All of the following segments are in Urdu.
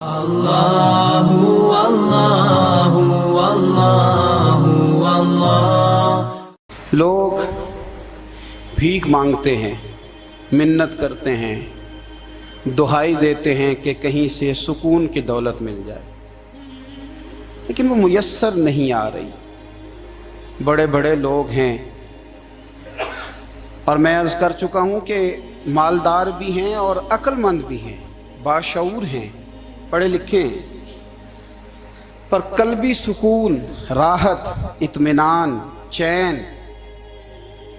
اللہ اللہ اللہ اللہ۔ لوگ بھیک مانگتے ہیں، منت کرتے ہیں، دہائی دیتے ہیں کہ کہیں سے سکون کی دولت مل جائے، لیکن وہ میسر نہیں آ رہی۔ بڑے بڑے لوگ ہیں، اور میں عرض کر چکا ہوں کہ مالدار بھی ہیں اور عقل مند بھی ہیں، باشعور ہیں، پڑھے لکھے ہیں، پر قلبی سکون، راحت، اطمینان، چین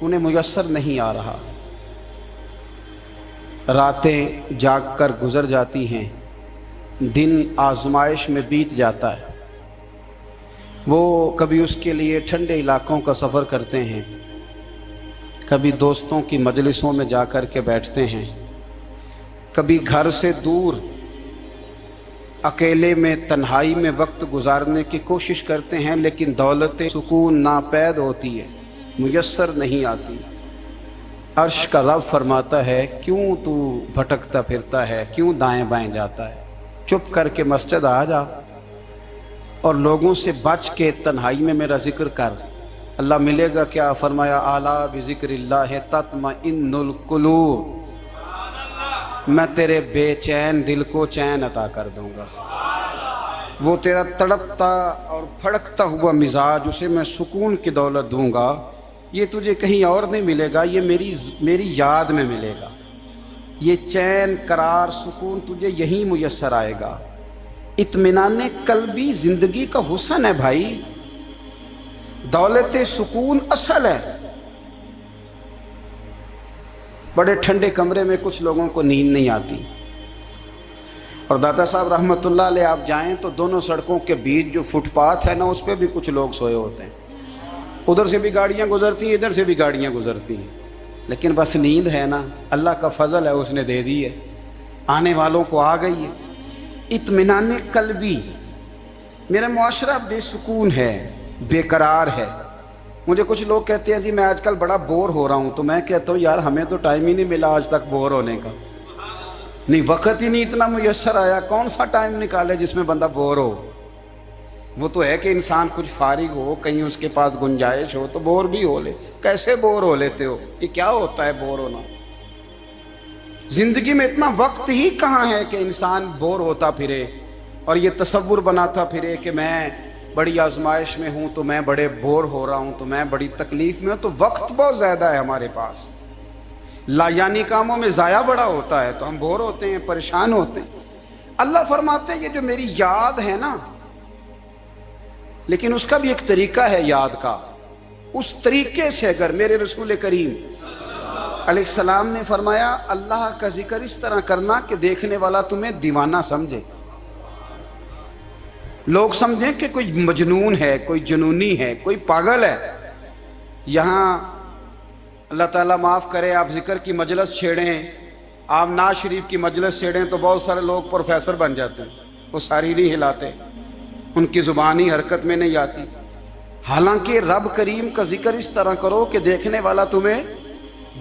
انہیں میسر نہیں آ رہا۔ راتیں جاگ کر گزر جاتی ہیں، دن آزمائش میں بیت جاتا ہے۔ وہ کبھی اس کے لیے ٹھنڈے علاقوں کا سفر کرتے ہیں، کبھی دوستوں کی مجلسوں میں جا کر کے بیٹھتے ہیں، کبھی گھر سے دور اکیلے میں تنہائی میں وقت گزارنے کی کوشش کرتے ہیں، لیکن دولت سکون ناپید ہوتی ہے، میسر نہیں آتی۔ عرش کا رب فرماتا ہے، کیوں تو بھٹکتا پھرتا ہے، کیوں دائیں بائیں جاتا ہے؟ چپ کر کے مسجد آ جا اور لوگوں سے بچ کے تنہائی میں میرا ذکر کر۔ اللہ ملے گا کیا؟ فرمایا اعلیٰ بذکر اللہ تطمئن القلوب، میں تیرے بے چین دل کو چین عطا کر دوں گا۔ وہ تیرا تڑپتا اور پھڑکتا ہوا مزاج، اسے میں سکون کی دولت دوں گا۔ یہ تجھے کہیں اور نہیں ملے گا، یہ میری یاد میں ملے گا۔ یہ چین، قرار، سکون تجھے یہیں میسر آئے گا۔ اطمینان قلبی زندگی کا حسن ہے بھائی، دولت سکون اصل ہے۔ بڑے ٹھنڈے کمرے میں کچھ لوگوں کو نیند نہیں آتی، اور داتا صاحب رحمت اللہ علیہ آپ جائیں تو دونوں سڑکوں کے بیچ جو فٹ پاتھ ہے نا، اس پہ بھی کچھ لوگ سوئے ہوتے ہیں۔ ادھر سے بھی گاڑیاں گزرتی ہیں، ادھر سے بھی گاڑیاں گزرتی ہیں، لیکن بس نیند ہے نا، اللہ کا فضل ہے، اس نے دے دی ہے، آنے والوں کو آ گئی ہے۔ اطمینان قلبی، میرا معاشرہ بے سکون ہے، بے قرار ہے۔ مجھے کچھ لوگ کہتے ہیں جی میں آج کل بڑا بور ہو رہا ہوں، تو میں کہتا ہوں یار ہمیں تو ٹائم ہی نہیں ملا آج تک بور ہونے کا، نہیں وقت ہی نہیں اتنا میسر آیا۔ کون سا ٹائم نکالے جس میں بندہ بور ہو؟ وہ تو ہے کہ انسان کچھ فارغ ہو، کہیں اس کے پاس گنجائش ہو تو بور بھی ہو لے۔ کیسے بور ہو لیتے ہو؟ یہ کیا ہوتا ہے بور ہونا؟ زندگی میں اتنا وقت ہی کہاں ہے کہ انسان بور ہوتا پھرے اور یہ تصور بناتا پھرے کہ میں بڑی آزمائش میں ہوں، تو میں بڑے بور ہو رہا ہوں، تو میں بڑی تکلیف میں ہوں۔ تو وقت بہت زیادہ ہے ہمارے پاس، لا یعنی کاموں میں ضائع بڑا ہوتا ہے، تو ہم بور ہوتے ہیں، پریشان ہوتے ہیں۔ اللہ فرماتے ہیں یہ جو میری یاد ہے نا، لیکن اس کا بھی ایک طریقہ ہے یاد کا، اس طریقے سے اگر میرے رسول کریم علیہ السلام نے فرمایا اللہ کا ذکر اس طرح کرنا کہ دیکھنے والا تمہیں دیوانہ سمجھے، لوگ سمجھیں کہ کوئی مجنون ہے، کوئی جنونی ہے، کوئی پاگل ہے۔ یہاں اللہ تعالیٰ معاف کرے، آپ ذکر کی مجلس چھیڑیں، آپ نعت شریف کی مجلس چھیڑیں تو بہت سارے لوگ پروفیسر بن جاتے ہیں، وہ ساری نہیں ہلاتے، ان کی زبانی حرکت میں نہیں آتی۔ حالانکہ رب کریم کا ذکر اس طرح کرو کہ دیکھنے والا تمہیں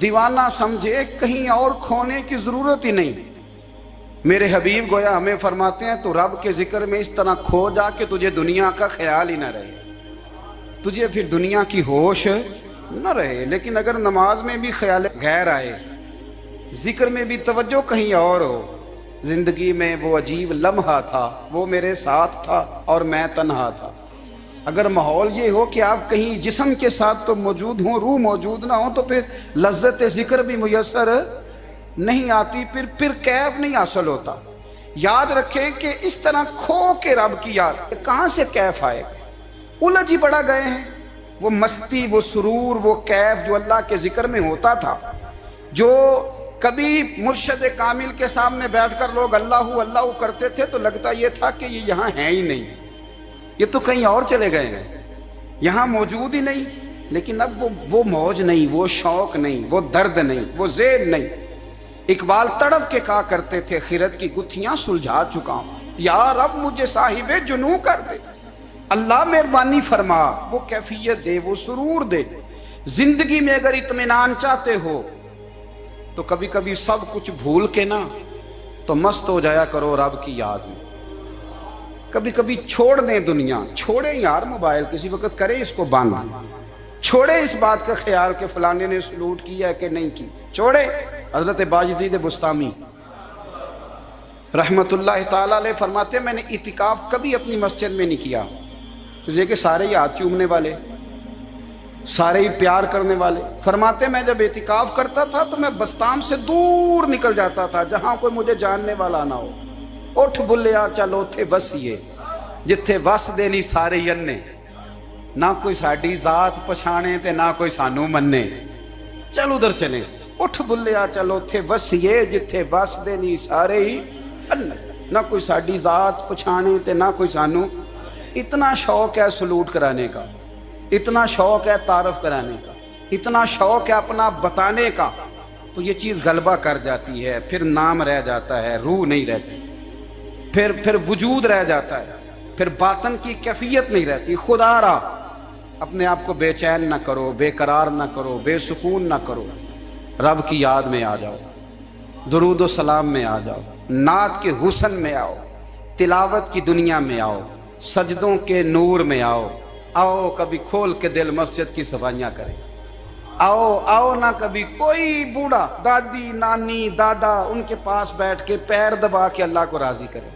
دیوانہ سمجھے، کہیں اور کھونے کی ضرورت ہی نہیں۔ میرے حبیب گویا ہمیں فرماتے ہیں تو رب کے ذکر میں اس طرح کھو جا کہ تجھے دنیا کا خیال ہی نہ رہے، تجھے پھر دنیا کی ہوش نہ رہے۔ لیکن اگر نماز میں بھی خیال غیر آئے، ذکر میں بھی توجہ کہیں اور ہو، زندگی میں وہ عجیب لمحہ تھا، وہ میرے ساتھ تھا اور میں تنہا تھا۔ اگر ماحول یہ ہو کہ آپ کہیں جسم کے ساتھ تو موجود ہوں، روح موجود نہ ہو، تو پھر لذت ذکر بھی میسر نہیں آتی، پھر کیف نہیں حاصل ہوتا۔ یاد رکھیں کہ اس طرح کھو کے رب کی یاد کہاں سے کیف آئے؟ الجھ ہی بڑا گئے ہیں۔ وہ مستی، وہ سرور، وہ کیف جو اللہ کے ذکر میں ہوتا تھا، جو کبھی مرشد کامل کے سامنے بیٹھ کر لوگ اللہ اللہ کرتے تھے تو لگتا یہ تھا کہ یہ یہاں ہے ہی نہیں، یہ تو کہیں اور چلے گئے ہیں، یہاں موجود ہی نہیں۔ لیکن اب وہ موج نہیں، وہ شوق نہیں، وہ درد نہیں، وہ ذیل نہیں۔ اقبال تڑپ کے کہا کرتے تھے خیرت کی گتھیاں سلجھا چکا ہوں، یا رب مجھے صاحب جنوں کر دے، اللہ مہربانی فرما، وہ کیفیت دے، وہ سرور دے۔ زندگی میں اگر اطمینان چاہتے ہو تو کبھی کبھی سب کچھ بھول کے نا تو مست ہو جایا کرو رب کی یاد میں۔ کبھی کبھی چھوڑ دیں دنیا، چھوڑیں یار موبائل، کسی وقت کریں اس کو بند، چھوڑے اس بات کا خیال کہ فلانے نے سلوٹ کیا ہے کہ نہیں کی، چھوڑے۔ حضرت باجزید بستامی رحمت اللہ تعالی علیہ فرماتے ہیں میں نے اعتکاف کبھی اپنی مسجد میں نہیں کیا، اس لیے کہ سارے ہی ہاتھ چومنے والے، سارے ہی پیار کرنے والے۔ فرماتے ہیں میں جب اعتکاف کرتا تھا تو میں بستام سے دور نکل جاتا تھا جہاں کوئی مجھے جاننے والا نہ ہو۔ اٹھ بلیا چلو تھے وسیے جتھے وس دینی سارے انے، نہ کوئی ساڈی ذات پچھانے تے نہ کوئی سانو منے، چل ادھر چلے۔ اٹھ بلیا چلو تھے وسیے جتھے وس دینی سارے ہی انے، نہ کوئی ساڈی ذات پچھانے تے نہ کوئی سانو۔ اتنا شوق ہے سلوٹ کرانے کا، اتنا شوق ہے تعارف کرانے کا، اتنا شوق ہے اپنا بتانے کا، تو یہ چیز غلبہ کر جاتی ہے، پھر نام رہ جاتا ہے، روح نہیں رہتی، پھر وجود رہ جاتا ہے، پھر باطن کی کیفیت نہیں رہتی۔ خدا را اپنے آپ کو بے چین نہ کرو، بے قرار نہ کرو، بے سکون نہ کرو، رب کی یاد میں آ جاؤ، درود و سلام میں آ جاؤ، نعت کے حسن میں آؤ، تلاوت کی دنیا میں آؤ، سجدوں کے نور میں آؤ۔ آؤ کبھی کھول کے دل مسجد کی صفائیاں کریں، آؤ نہ کبھی کوئی بوڑھا، دادی، نانی، دادا، ان کے پاس بیٹھ کے پیر دبا کے اللہ کو راضی کرے۔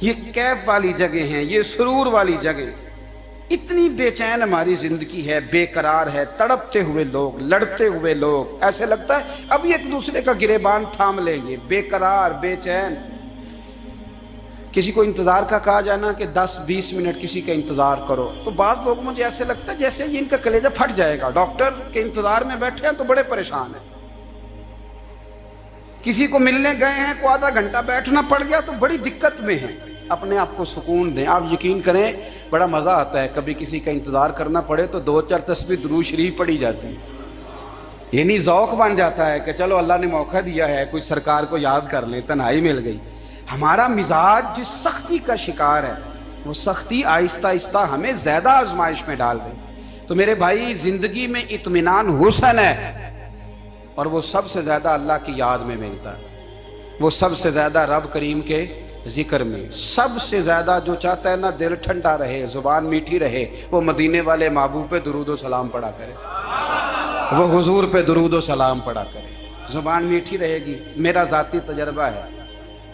یہ کیف والی جگہ ہیں، یہ سرور والی جگہ۔ اتنی بے چین ہماری زندگی ہے، بے قرار ہے، تڑپتے ہوئے لوگ، لڑتے ہوئے لوگ، ایسے لگتا ہے ابھی ایک دوسرے کا گریبان تھام لیں گے، بے قرار، بے چین۔ کسی کو انتظار کا کہا جانا کہ 10-20 منٹ کسی کا انتظار کرو، تو بعض لوگ مجھے ایسے لگتا ہے جیسے ان کا کلیجہ پھٹ جائے گا، ڈاکٹر کے انتظار میں بیٹھے ہیں تو بڑے پریشان ہیں۔ کسی کو ملنے گئے ہیں کو آدھا گھنٹہ بیٹھنا پڑ گیا تو بڑی دقت میں ہیں۔ اپنے آپ کو سکون دیں۔ آپ یقین کریں بڑا مزہ آتا ہے، کبھی کسی کا انتظار کرنا پڑے تو 2-4 تسبیح درود شریف پڑھی جاتی ہے، یعنی ذوق بن جاتا ہے کہ چلو اللہ نے موقع دیا ہے، کوئی سرکار کو یاد کر لیں، تنہائی مل گئی۔ ہمارا مزاج جس سختی کا شکار ہے، وہ سختی آہستہ آہستہ ہمیں زیادہ آزمائش میں ڈال گئی۔ تو میرے بھائی زندگی میں اطمینان حسن ہے، اور وہ سب سے زیادہ اللہ کی یاد میں ملتا ہے، وہ سب سے زیادہ رب کریم کے ذکر میں، سب سے زیادہ جو چاہتا ہے نا دل ٹھنڈا رہے، زبان میٹھی رہے، وہ مدینے والے محبوب پہ درود و سلام پڑھا کرے، وہ حضور پہ درود و سلام پڑھا کرے، زبان میٹھی رہے گی۔ میرا ذاتی تجربہ ہے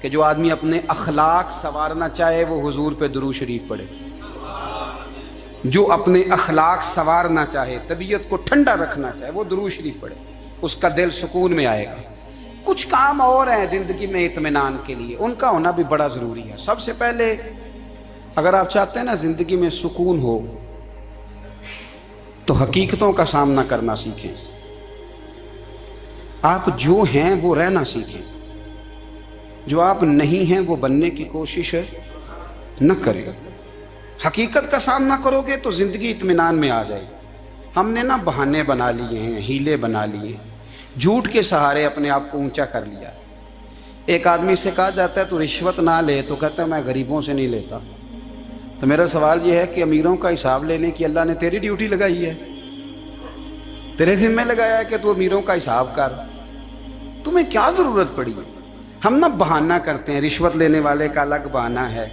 کہ جو آدمی اپنے اخلاق سنوارنا چاہے وہ حضور پہ درود شریف پڑھے، جو اپنے اخلاق سنوارنا چاہے، طبیعت کو ٹھنڈا رکھنا چاہے، وہ درود شریف پڑھے، اس کا دل سکون میں آئے گا۔ کچھ کام اور ہیں زندگی میں اطمینان کے لیے، ان کا ہونا بھی بڑا ضروری ہے۔ سب سے پہلے اگر آپ چاہتے ہیں نا زندگی میں سکون ہو تو حقیقتوں کا سامنا کرنا سیکھیں، آپ جو ہیں وہ رہنا سیکھیں، جو آپ نہیں ہیں وہ بننے کی کوشش نہ کریں۔ حقیقت کا سامنا کرو گے تو زندگی اطمینان میں آ جائے گی۔ ہم نے نا بہانے بنا لیے ہیں، ہیلے بنا لیے ہیں، جھوٹ کے سہارے اپنے آپ کو اونچا کر لیا۔ ایک آدمی سے کہا جاتا ہے تو رشوت نہ لے، تو کہتا ہے میں غریبوں سے نہیں لیتا۔ تو میرا سوال یہ ہے کہ امیروں کا حساب لینے کی اللہ نے تیری ڈیوٹی لگائی ہے، تیرے ذمہ لگایا ہے کہ تو امیروں کا حساب کر، تمہیں کیا ضرورت پڑی؟ ہم نا بہانہ کرتے ہیں، رشوت لینے والے کا الگ بہانہ ہے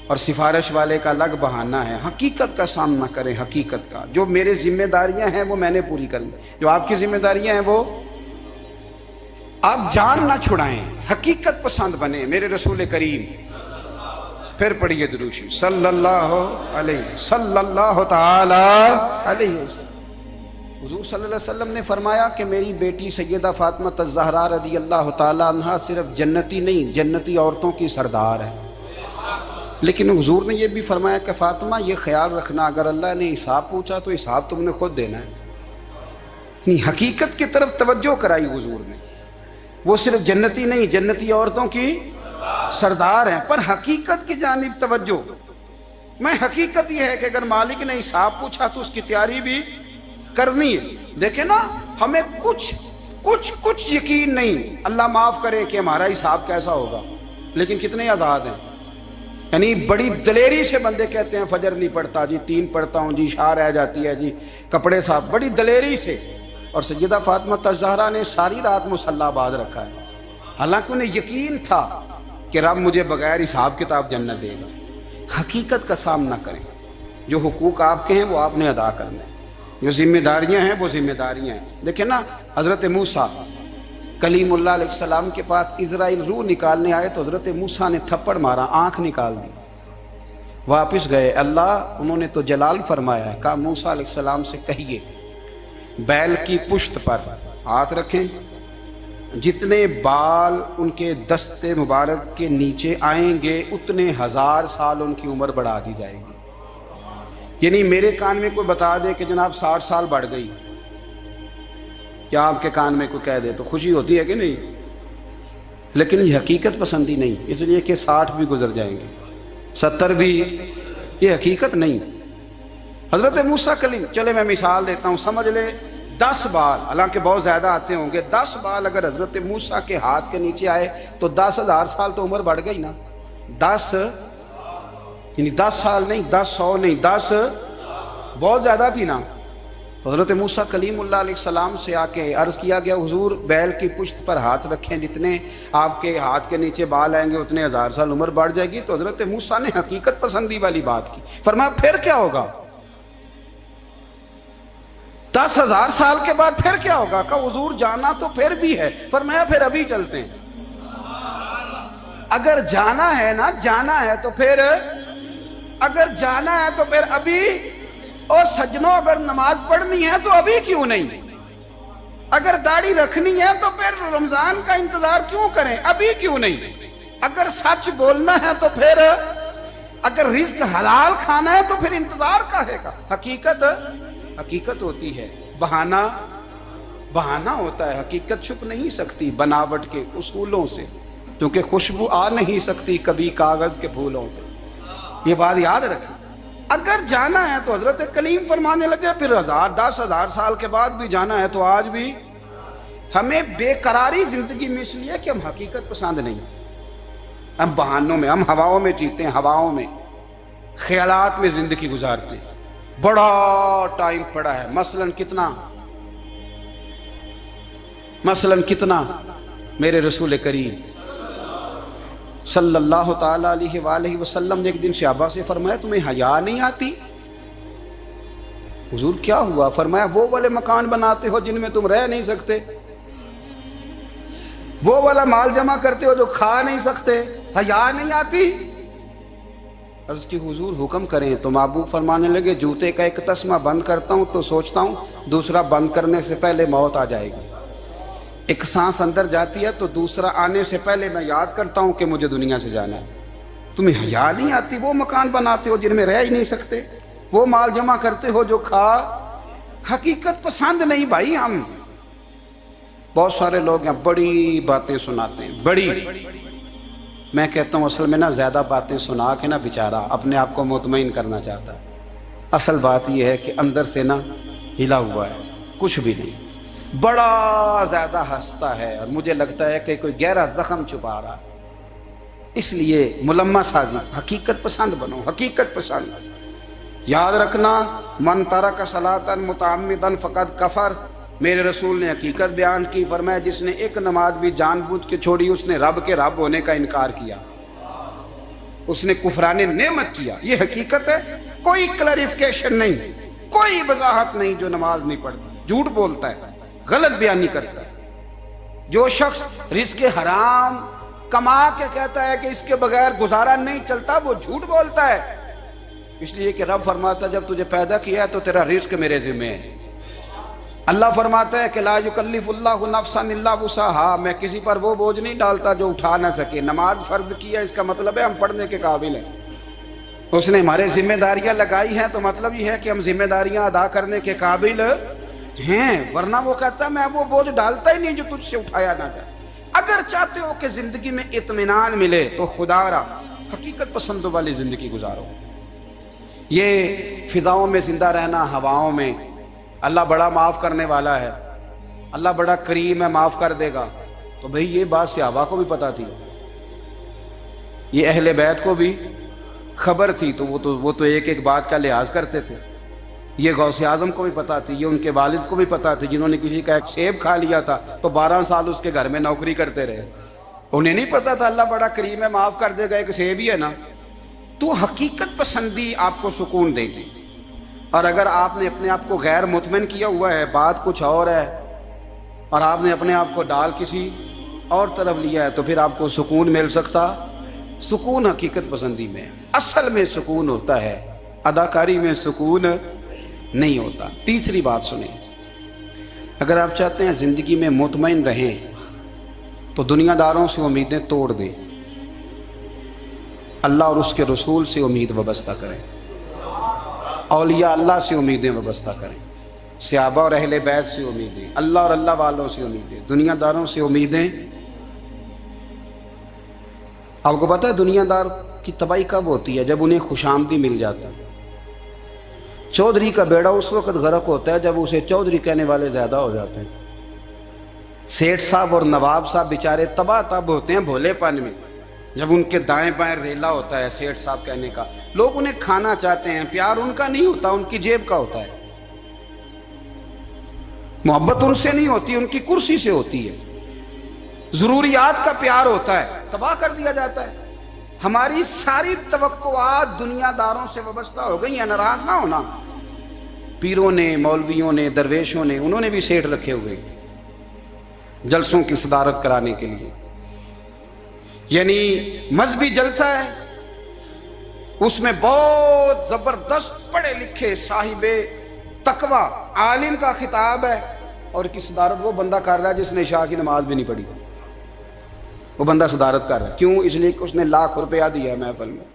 اور سفارش والے کا الگ بہانہ ہے۔ حقیقت کا سامنا کریں، حقیقت کا۔ جو میرے ذمہ داریاں ہیں وہ میں نے پوری کرنی، جو آپ کی ذمہ داریاں ہیں وہ آپ جان نہ چھڑائیں، حقیقت پسند بنیں۔ میرے رسول کریم، پھر پڑھیے درود شریف صلی اللہ تعالی علیہ وسلم۔ حضور صلی اللہ علیہ وسلم نے فرمایا کہ میری بیٹی سیدہ فاطمہ الزہرا رضی اللہ تعالی عنہا صرف جنتی نہیں، جنتی عورتوں کی سردار ہے۔ لیکن حضور نے یہ بھی فرمایا کہ فاطمہ یہ خیال رکھنا اگر اللہ نے حساب پوچھا تو حساب تم نے خود دینا ہے۔ حقیقت کی طرف توجہ کرائی حضور نے، وہ صرف جنتی نہیں، جنتی عورتوں کی سردار ہیں، پر حقیقت کی جانب توجہ۔ میں حقیقت یہ ہے کہ اگر مالک نے حساب پوچھا تو اس کی تیاری بھی کرنی ہے۔ دیکھیں نا ہمیں کچھ یقین نہیں، اللہ معاف کرے کہ ہمارا حساب کیسا ہوگا، لیکن کتنے آزاد ہیں۔ یعنی بڑی دلیری سے بندے کہتے ہیں فجر نہیں پڑھتا جی، 3 پڑھتا ہوں جی، شاہ رہ جاتی ہے جی، کپڑے صاف، بڑی دلیری سے۔ اور سیدہ فاطمہ الزہرا نے ساری رات مصلی باز رکھا ہے، حالانکہ انہیں یقین تھا کہ رب مجھے بغیر حساب کتاب جنت دے گا۔ حقیقت کا سامنا کریں. جو حقوق آپ کے ہیں وہ آپ نے ادا کرنے، جو ذمہ داریاں ہیں وہ ذمہ داریاں ہیں. دیکھیں نا، حضرت موسیٰ کلیم اللہ علیہ السلام کے پاس اسرائیل روح نکالنے آئے تو حضرت موسیٰ نے تھپڑ مارا، آنکھ نکال دی. واپس گئے، اللہ انہوں نے تو جلال فرمایا ہے، کہا موسیٰ علیہ السلام سے کہیے بیل کی پشت پر ہاتھ رکھیں، جتنے بال ان کے دستے مبارک کے نیچے آئیں گے اتنے 1000 سال ان کی عمر بڑھا دی جائے گی. یعنی میرے کان میں کوئی بتا دے کہ جناب 60 سال بڑھ گئی، کیا آپ کے کان میں کوئی کہہ دے تو خوشی ہوتی ہے کہ نہیں؟ لیکن یہ حقیقت پسندی نہیں، اس لیے کہ 60 بھی گزر جائیں گے، 70 بھی، یہ حقیقت نہیں. حضرت موسیٰ کلیم، چلے میں مثال دیتا ہوں، سمجھ لے 10 بال، حالانکہ بہت زیادہ آتے ہوں گے، 10 بال اگر حضرت موسیٰ کے ہاتھ کے نیچے آئے تو 10,000 سال تو عمر بڑھ گئی نا. 10 یعنی 10 سال نہیں، 10 100 نہیں، 10 بہت زیادہ تھی نا. حضرت موسیٰ کلیم اللہ علیہ السلام سے آ کے عرض کیا گیا، حضور بیل کی پشت پر ہاتھ رکھیں، جتنے آپ کے ہاتھ کے نیچے بال آئیں گے اتنے 1000 سال عمر بڑھ جائے گی. تو حضرت موسیٰ نے حقیقت پسندی والی بات کی، فرمایا پھر کیا ہوگا؟ 10,000 سال کے بعد پھر کیا ہوگا؟ کہ حضور جانا تو پھر بھی ہے. فرمایا پھر ابھی چلتے ہیں. اگر جانا ہے نا، جانا ہے تو پھر، اگر جانا ہے تو پھر ابھی. اور سجنوں، اگر نماز پڑھنی ہے تو ابھی کیوں نہیں؟ اگر داڑھی رکھنی ہے تو پھر رمضان کا انتظار کیوں کریں؟ ابھی کیوں نہیں؟ اگر سچ بولنا ہے تو پھر، اگر رزق حلال کھانا ہے تو پھر انتظار کاہے کا؟ حقیقت ہوتی ہے، بہانہ ہوتا ہے. حقیقت چھپ نہیں سکتی بناوٹ کے اصولوں سے، کیونکہ خوشبو آ نہیں سکتی کبھی کاغذ کے پھولوں سے. یہ بات یاد رکھیں. اگر جانا ہے تو حضرت کلیم فرمانے لگے پھر 10,000 سال کے بعد بھی جانا ہے. تو آج بھی ہمیں بے قراری زندگی میں اس لیے کہ ہم حقیقت پسند نہیں، ہم بہانوں میں، ہم ہواؤں میں جیتے ہیں، ہواؤں میں، خیالات میں زندگی گزارتے ہیں. بڑا ٹائم پڑا ہے، مثلاً کتنا میرے رسول کریم صلی اللہ تعالی علیہ وآلہ وسلم نے ایک دن صحابہ سے فرمایا تمہیں حیا نہیں آتی؟ حضور کیا ہوا؟ فرمایا وہ والے مکان بناتے ہو جن میں تم رہ نہیں سکتے، وہ والا مال جمع کرتے ہو جو کھا نہیں سکتے، حیا نہیں آتی؟ عرض کی حضور حکم کریں. تو محبوب فرمانے لگے جوتے کا ایک تسمہ بند کرتا ہوں تو سوچتا ہوں دوسرا بند کرنے سے پہلے موت آ جائے گی. ایک سانس اندر جاتی ہے تو دوسرا آنے سے پہلے میں یاد کرتا ہوں کہ مجھے دنیا سے جانا ہے. تمہیں حیا نہیں آتی؟ وہ مکان بناتے ہو جن میں رہ ہی نہیں سکتے، وہ مال جمع کرتے ہو جو کھا. حقیقت پسند نہیں بھائی. ہم بہت سارے لوگ ہیں بڑی باتیں سناتے ہیں، بڑی، میں کہتا ہوں اصل میں نا زیادہ باتیں سنا کے نا بیچارہ اپنے آپ کو مطمئن کرنا چاہتا ہے. اصل بات یہ ہے کہ اندر سے نا ہلا ہوا ہے، کچھ بھی نہیں، بڑا زیادہ ہنستا ہے اور مجھے لگتا ہے کہ کوئی گہرا زخم چھپا رہا. اس لیے ملمہ سازی، حقیقت پسند بنو، حقیقت پسند. یاد رکھنا من ترک صلاۃ متعمدا فقد کفر. میرے رسول نے حقیقت بیان کی، فرمایا جس نے ایک نماز بھی جان بوجھ کے چھوڑی اس نے رب کے رب ہونے کا انکار کیا، اس نے کفران نعمت کیا. یہ حقیقت ہے، کوئی کلیریفیکیشن نہیں، کوئی وضاحت نہیں. جو نماز نہیں پڑھتا جھوٹ بولتا ہے، غلط بیانی کرتا ہے. جو شخص رزق حرام کما کے کہتا ہے کہ اس کے بغیر گزارا نہیں چلتا، وہ جھوٹ بولتا ہے. اس لیے کہ رب فرماتا ہے جب تجھے پیدا کیا ہے تو تیرا رزق میرے ذمہ ہے. اللہ فرماتا ہے کہ لا یکلف اللہ نفسا الا وسعها، میں کسی پر وہ بوجھ نہیں ڈالتا جو اٹھا نہ سکے. نماز فرض کیا اس کا مطلب ہے ہم پڑھنے کے قابل ہیں. اس نے ہمارے ذمہ داریاں لگائی ہیں تو مطلب یہ ہے کہ ہم ذمہ داریاں ادا کرنے کے قابل ہیں، ورنہ وہ کہتا ہے میں وہ بوجھ ڈالتا ہی نہیں جو تجھ سے اٹھایا نہ جائے. اگر چاہتے ہو کہ زندگی میں اطمینان ملے تو خدا را حقیقت پسندوں والی زندگی گزارو. یہ فضاؤں میں زندہ رہنا، ہواؤں میں، اللہ بڑا معاف کرنے والا ہے، اللہ بڑا کریم ہے، معاف کر دے گا. تو بھئی یہ بات صحابہ کو بھی پتا تھی، یہ اہل بیت کو بھی خبر تھی، تو وہ تو ایک ایک بات کا لحاظ کرتے تھے. یہ غوث اعظم کو بھی پتا تھی، یہ ان کے والد کو بھی پتا تھی جنہوں نے کسی کا ایک سیب کھا لیا تھا تو 12 سال اس کے گھر میں نوکری کرتے رہے. انہیں نہیں پتا تھا اللہ بڑا کریم ہے، معاف کر دے گا، ایک سیب ہی ہے نا. تو حقیقت پسندی آپ کو سکون دے گی. اور اگر آپ نے اپنے آپ کو غیر مطمئن کیا ہوا ہے، بات کچھ اور ہے، اور آپ نے اپنے آپ کو ڈال کسی اور طرف لیا ہے، تو پھر آپ کو سکون مل سکتا؟ سکون حقیقت پسندی میں، اصل میں سکون ہوتا ہے، اداکاری میں سکون نہیں ہوتا. تیسری بات سنیں، اگر آپ چاہتے ہیں زندگی میں مطمئن رہیں تو دنیا داروں سے امیدیں توڑ دیں، اللہ اور اس کے رسول سے امید وابستہ کریں، اولیاء اللہ سے امیدیں وابستہ کریں، صحابہ اور اہل بیت سے امیدیں، اللہ اور اللہ والوں سے امیدیں، دنیا داروں سے امیدیں. آپ کو پتا ہے دنیا دار کی تباہی کب ہوتی ہے؟ جب انہیں خوشامدی مل جاتا ہے. چودھری کا بیڑا اس وقت غرق ہوتا ہے جب اسے چودھری کہنے والے زیادہ ہو جاتے ہیں. سیٹھ صاحب اور نواب صاحب بیچارے تباہ تب ہوتے ہیں بھولے پن میں، جب ان کے دائیں بائیں ریلا ہوتا ہے سیٹھ صاحب کہنے کا. لوگ انہیں کھانا چاہتے ہیں، پیار ان کا نہیں ہوتا، ان کی جیب کا ہوتا ہے. محبت ان سے نہیں ہوتی، ان کی کرسی سے ہوتی ہے. ضروریات کا پیار ہوتا ہے، تباہ کر دیا جاتا ہے. ہماری ساری توقعات دنیا داروں سے وابستہ ہو گئی ہیں. ناراض نہ ہونا، پیروں نے، مولویوں نے، درویشوں نے، انہوں نے بھی سیٹ رکھے ہوئے جلسوں کی صدارت کرانے کے لیے. یعنی مذہبی جلسہ ہے، اس میں بہت زبردست پڑھے لکھے صاحب تقوی عالم کا خطاب ہے، اور کی صدارت وہ بندہ کر رہا ہے جس نے عشاء کی نماز بھی نہیں پڑھی. وہ بندہ صدارت کر رہا ہے، کیوں؟ اس لیے کہ اس نے لاکھ روپیہ دیا محفل میں.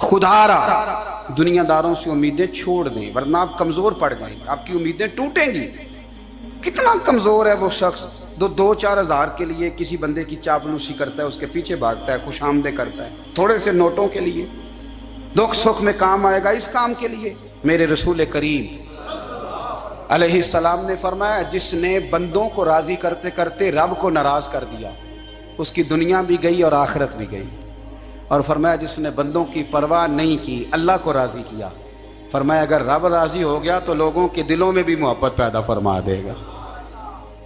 خدا را دنیا داروں سے امیدیں چھوڑ دیں، ورنہ آپ کمزور پڑ گئے، آپ کی امیدیں ٹوٹیں گی. کتنا کمزور ہے وہ شخص دو چار ہزار کے لیے کسی بندے کی چاپلوسی کرتا ہے، اس کے پیچھے بھاگتا ہے، خوش آمدیں کرتا ہے تھوڑے سے نوٹوں کے لیے. دکھ سکھ میں کام آئے گا اس کام کے لیے. میرے رسول کریم علیہ السلام نے فرمایا، جس نے بندوں کو راضی کرتے کرتے رب کو ناراض کر دیا، اس کی دنیا بھی گئی اور آخرت بھی گئی. اور فرمایا جس نے بندوں کی پرواہ نہیں کی، اللہ کو راضی کیا، فرمایا اگر رب راضی ہو گیا تو لوگوں کے دلوں میں بھی محبت پیدا فرما دے گا.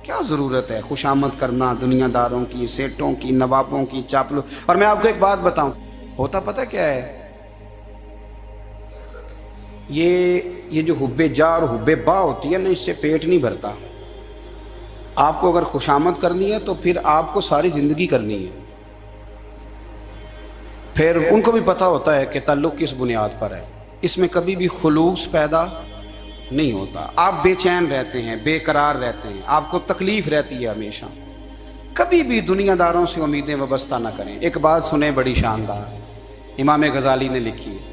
کیا ضرورت ہے خوشامد کرنا دنیا داروں کی، سیٹوں کی، نوابوں کی، چاپلو. اور میں آپ کو ایک بات بتاؤں، ہوتا پتہ کیا ہے؟ یہ جو حب جا اور حب با ہوتی ہے نا، اس سے پیٹ نہیں بھرتا. آپ کو اگر خوشامد کرنی ہے تو پھر آپ کو ساری زندگی کرنی ہے. پھر ان کو بھی پتا ہوتا ہے کہ تعلق کس بنیاد پر ہے، اس میں کبھی بھی خلوص پیدا نہیں ہوتا. آپ بے چین رہتے ہیں، بے قرار رہتے ہیں، آپ کو تکلیف رہتی ہے ہمیشہ. کبھی بھی دنیا داروں سے امیدیں وابستہ نہ کریں. ایک بات سنیں بڑی شاندار، امام غزالی نے لکھی ہے.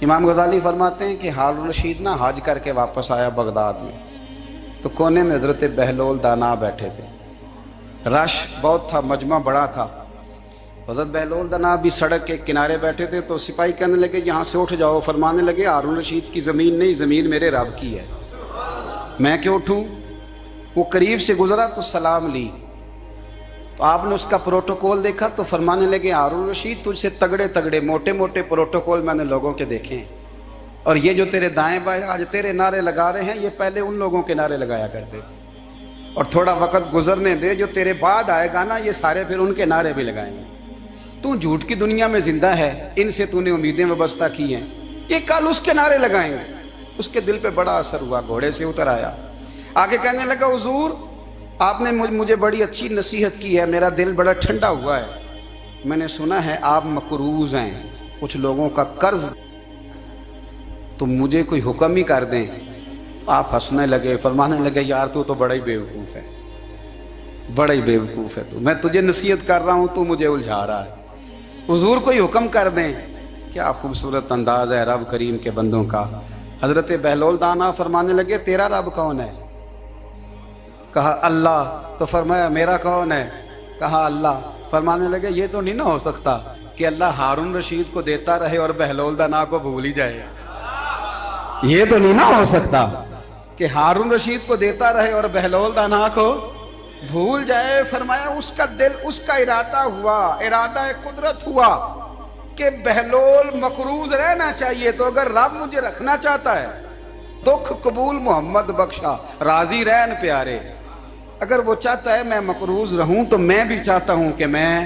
امام غزالی فرماتے ہیں کہ ہارون الرشید نہ حج کر کے واپس آیا بغداد میں، تو کونے میں حضرت بہلول دانا بیٹھے تھے. رش بہت تھا، مجمع بڑا تھا. حضرت بہلول دانا بھی سڑک کے کنارے بیٹھے تھے. تو سپاہی کہنے لگے یہاں سے اٹھ جاؤ. فرمانے لگے ہارون الرشید کی زمین نہیں، زمین میرے رب کی ہے، میں کیوں اٹھوں؟ وہ قریب سے گزرا تو سلام لی. تو آپ نے اس کا پروٹوکول دیکھا تو فرمانے لگے ہارون الرشید تجھ سے تگڑے تگڑے موٹے موٹے پروٹوکول میں نے لوگوں کے دیکھے ہیں، اور یہ جو تیرے دائیں بائیں آج تیرے نعرے لگا رہے ہیں، یہ پہلے ان لوگوں کے نعرے لگایا کرتے. اور تھوڑا وقت گزرنے دے، جو تیرے بعد آئے گا نا، یہ سارے پھر ان کے نعرے بھی لگائیں گے. تو جھوٹ کی دنیا میں زندہ ہے، ان سے تو نے امیدیں وابستہ کی ہیں، یہ کل اس کے نعرے لگائیں گے. اس کے دل پہ بڑا اثر ہوا، گھوڑے سے اتر آیا، آگے کہنے لگا حضور آپ نے مجھے بڑی اچھی نصیحت کی ہے، میرا دل بڑا ٹھنڈا ہوا ہے. میں نے سنا ہے آپ مقروض ہیں، کچھ لوگوں کا قرض، تو مجھے کوئی حکم ہی کر دیں. آپ ہنسنے لگے، فرمانے لگے یار تو بڑا ہی بیوقوف ہے، بڑا ہی بیوقوف ہے تو. میں تجھے نصیحت کر رہا ہوں، تو مجھے الجھا رہا ہے. حضور کوئی حکم کر دیں. کیا خوبصورت انداز ہے رب کریم کے بندوں کا. حضرت بہلول دانا فرمانے لگے تیرا رب کون ہے؟ کہا اللہ. تو فرمایا میرا کون ہے؟ کہا اللہ. فرمانے لگے یہ تو نہیں نہ ہو سکتا کہ اللہ ہارون رشید کو دیتا رہے اور بہلول دانا کو بھول ہی جائے. یہ تو نہیں نہ ہو سکتا کہ ہارون رشید کو دیتا رہے اور بہلول دانا کو بھول جائے. فرمایا اس کا دل، اس کا ارادہ ہوا، ارادہ قدرت ہوا کہ بہلول مقروض رہنا چاہیے. تو اگر رب مجھے رکھنا چاہتا ہے، دکھ قبول محمد بخشا، راضی رہن پیارے، اگر وہ چاہتا ہے میں مقروض رہوں تو میں بھی چاہتا ہوں کہ میں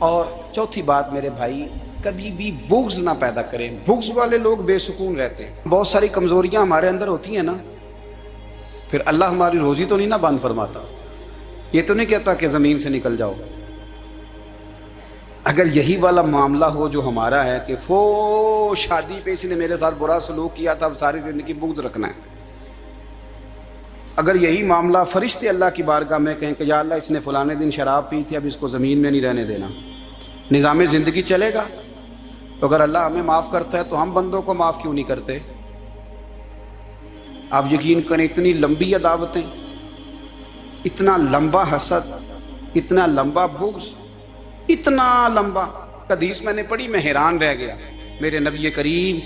اور چوتھی بات میرے بھائی، کبھی بھی بغض نہ پیدا کریں. بغض والے لوگ بے سکون رہتے ہیں. بہت ساری کمزوریاں ہمارے اندر ہوتی ہیں نا، پھر اللہ ہماری روزی تو نہیں نہ بند فرماتا. یہ تو نہیں کہتا کہ زمین سے نکل جاؤ. اگر یہی والا معاملہ ہو جو ہمارا ہے کہ شادی پہ اس نے میرے ساتھ برا سلوک کیا تھا، اب ساری زندگی بغض رکھنا ہے. اگر یہی معاملہ فرشتے اللہ کی بارگاہ میں کہیں کہ یا اللہ اس نے فلانے دن شراب پی تھی، اب اس کو زمین میں نہیں رہنے دینا، نظام زندگی چلے گا؟ تو اگر اللہ ہمیں معاف کرتا ہے تو ہم بندوں کو معاف کیوں نہیں کرتے؟ آپ یقین کریں، اتنی لمبی عداوتیں، اتنا لمبا حسد، اتنا لمبا بغض، اتنا لمبا. حدیث میں نے پڑھی، میں حیران رہ گیا. میرے نبی کریم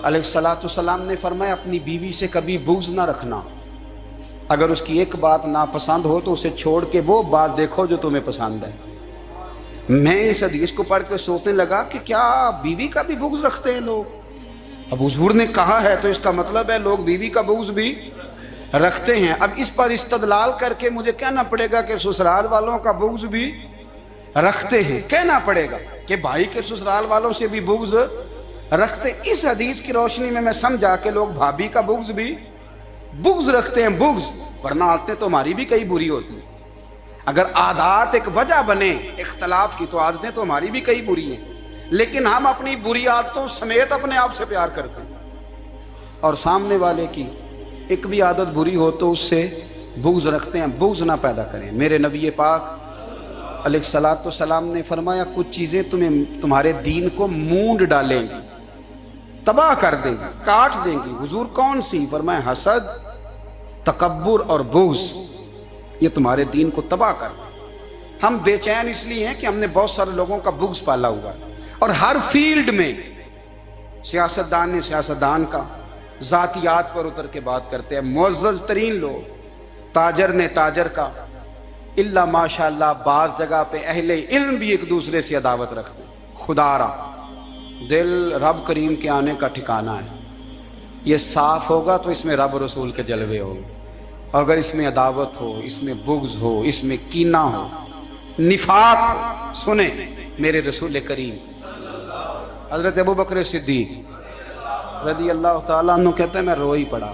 علیہ الصلوۃ والسلام نے فرمایا اپنی بیوی سے کبھی بغض نہ رکھنا. اگر اس کی ایک بات ناپسند ہو تو اسے چھوڑ کے وہ بات دیکھو جو تمہیں پسند ہے. میں اس حدیث کو پڑھ کے سوچنے لگا کہ کیا بیوی کا بھی بغض رکھتے ہیں لوگ؟ اب حضور نے کہا ہے تو اس کا مطلب ہے لوگ بیوی کا بغض بھی رکھتے ہیں. اب اس پر استدلال کر کے مجھے کہنا پڑے گا کہ سسرال والوں کا بغض بھی رکھتے ہیں. کہنا پڑے گا کہ بھائی کے سسرال والوں سے بھی بغض رکھتے. اس حدیث کی روشنی میں سمجھا کہ لوگ بھابھی کا بغض بھی رکھتے ہیں. بغض، ورنہ عادتیں تو ہماری بھی کئی بری ہوتی ہیں. اگر عادات ایک وجہ بنے اختلاف کی تو عادتیں تو ہماری بھی کئی بری ہیں، لیکن ہم اپنی بری عادتوں سمیت اپنے آپ سے پیار کرتے ہیں، اور سامنے والے کی ایک بھی عادت بری ہو تو اس سے بغض رکھتے ہیں. بغض نہ پیدا کریں. میرے نبی پاک علیہ الصلوۃ والسلام نے فرمایا کچھ چیزیں تمہارے دین کو مونڈ ڈالیں گی، تباہ کر دیں گی، کاٹ دیں گی. حضور کون سی؟ فرمایا حسد، تکبر اور بغض. یہ تمہارے دین کو تباہ کر دیں. ہم بے چین اس لیے ہیں کہ ہم نے بہت سارے لوگوں کا بغض پالا ہوا ہے، اور ہر فیلڈ میں سیاستدان نے سیاستدان کا، ذاتیات پر اتر کے بات کرتے ہیں، معزز ترین لوگ، تاجر نے تاجر کا، اللہ ماشاء اللہ بعض جگہ پہ اہل علم بھی ایک دوسرے سے عداوت رکھتے ہیں. خدا را دل رب کریم کے آنے کا ٹھکانہ ہے. یہ صاف ہوگا تو اس میں رب رسول کے جلوے ہوں گے. اگر اس میں عداوت ہو، اس میں بغض ہو، اس میں کینہ ہو، نفاق ہو، سنیں میرے رسول کریم حضرت ابو بکر صدیق رضی اللہ تعالیٰ عنہ کہتے ہیں میں رو ہی پڑا.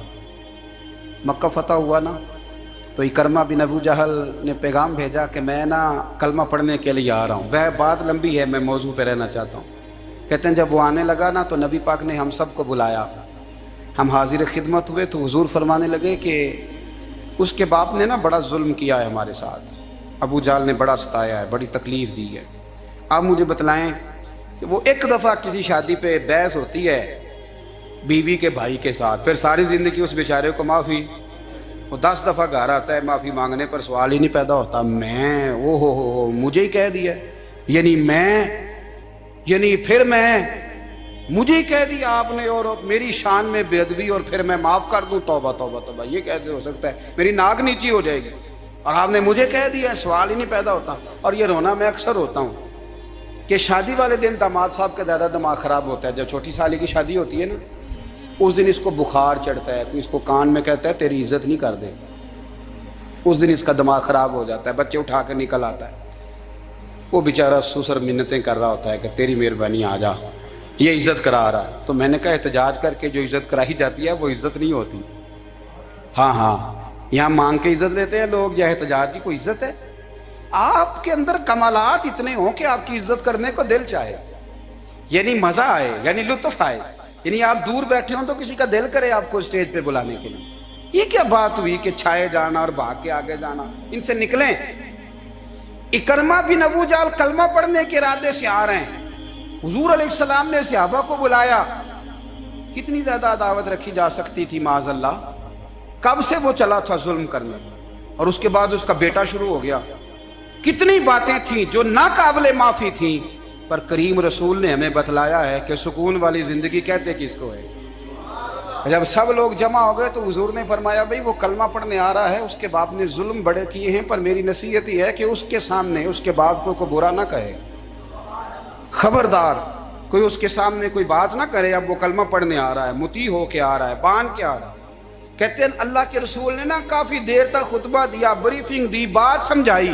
مکہ فتح ہوا نا تو اکرمہ بن ابو جہل نے پیغام بھیجا کہ میں نا کلمہ پڑھنے کے لیے آ رہا ہوں. وہ بات لمبی ہے، میں موضوع پہ رہنا چاہتا ہوں. کہتے ہیں جب وہ آنے لگا نا تو نبی پاک نے ہم سب کو بلایا. ہم حاضر خدمت ہوئے تو حضور فرمانے لگے کہ اس کے باپ نے نا بڑا ظلم کیا ہے ہمارے ساتھ، ابو جہل نے بڑا ستایا ہے، بڑی تکلیف دی ہے. آپ مجھے بتلائیں کہ وہ ایک دفعہ کسی شادی پہ بحث ہوتی ہے بیوی کے بھائی کے ساتھ، پھر ساری زندگی اس بیچارے کو معافی. وہ 10 دفعہ گھر آتا ہے معافی مانگنے پر سوال ہی نہیں پیدا ہوتا میں مجھے ہی کہہ دیا، پھر مجھے ہی کہہ دیا آپ نے، اور میری شان میں بے ادبی، اور پھر میں معاف کر دوں. توبہ توبہ توبہ، یہ کیسے ہو سکتا ہے؟ میری ناک نیچی ہو جائے گی، اور آپ نے مجھے کہہ دیا، سوال ہی نہیں پیدا ہوتا. اور یہ رونا میں اکثر ہوتا ہوں کہ شادی والے دن داماد صاحب کا زیادہ دماغ خراب ہوتا ہے. جب چھوٹی سالی کی شادی ہوتی ہے نا، اس دن اس کو بخار چڑھتا ہے، تو اس کو کان میں کہتا ہے تیری عزت نہیں کر دے. اس دن اس کا دماغ خراب ہو جاتا ہے، بچے اٹھا کے نکل آتا ہے. وہ بیچارہ سسر منتیں کر رہا ہوتا ہے کہ تیری مہربانی آ جا، یہ عزت کرا رہا ہے. تو میں نے کہا احتجاج کر کے جو عزت کرائی جاتی ہے وہ عزت نہیں ہوتی. ہاں یہاں مانگ کے عزت لیتے ہیں لوگ، یا احتجاج کی کوئی عزت ہے؟ آپ کے اندر کمالات اتنے ہوں کہ آپ کی عزت کرنے کو دل چاہے، یعنی مزہ آئے، یعنی لطف آئے، یعنی آپ دور بیٹھے ہوں تو کسی کا دل کرے آپ کو اسٹیج پہ بلانے کے لیے. یہ کیا بات ہوئی کہ چھائے جانا اور بھاگ کے آگے جانا؟ ان سے نکلیں. اکرمہ بن ابو جہل کلمہ پڑھنے کے ارادے سے آ رہے ہیں. حضور علیہ السلام نے صحابہ کو بلایا. کتنی زیادہ عداوت رکھی جا سکتی تھی معاذ اللہ؟ کب سے وہ چلا تھا ظلم کرنے، اور اس کے بعد اس کا بیٹا شروع ہو گیا. کتنی باتیں تھیں جو ناقابل معافی تھیں، پر کریم رسول نے ہمیں بتلایا ہے کہ سکون والی زندگی کہتے کس کو ہے. جب سب لوگ جمع ہو گئے تو حضور نے فرمایا بھئی وہ کلمہ پڑھنے آ رہا ہے، اس کے باپ نے ظلم بڑے کیے ہیں، پر میری نصیحت یہ ہے کہ اس کے سامنے اس کے باپ کو برا نہ کہے. خبردار کوئی اس کے سامنے کوئی بات نہ کرے. اب وہ کلمہ پڑھنے آ رہا ہے، مطیع ہو کے آ رہا ہے، بان کے آ رہا ہے. کہتے ہیں اللہ کے رسول نے نا کافی دیر تک خطبہ دیا، بریفنگ دی، بات سمجھائی،